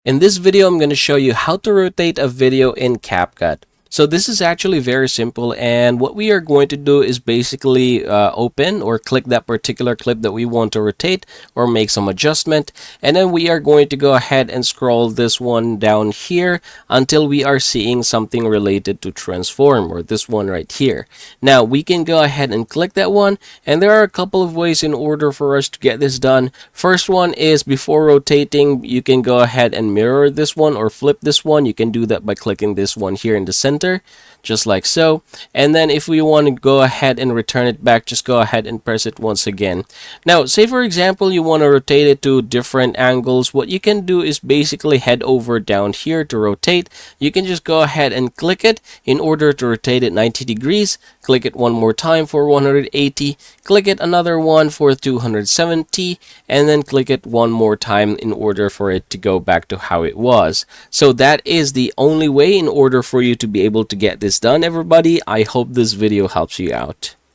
In this video, I'm going to show you how to rotate a video in CapCut. So this is actually very simple, and what we are going to do is basically open or click that particular clip that we want to rotate or make some adjustment, and then we are going to go ahead and scroll this one down here until we are seeing something related to transform, or this one right here. Now we can go ahead and click that one, and there are a couple of ways in order for us to get this done. First one is, before rotating, you can go ahead and mirror this one or flip this one. You can do that by clicking this one here in the center, just like so. And then if we want to go ahead and return it back, just go ahead and press it once again. Now, say for example, you want to rotate it to different angles. What you can do is basically head over down here to rotate. You can just go ahead and click it in order to rotate it 90 degrees. Click it one more time for 180. Click it another one for 270. And then click it one more time in order for it to go back to how it was. So that is the only way in order for you to be able to get this done, everybody. I hope this video helps you out.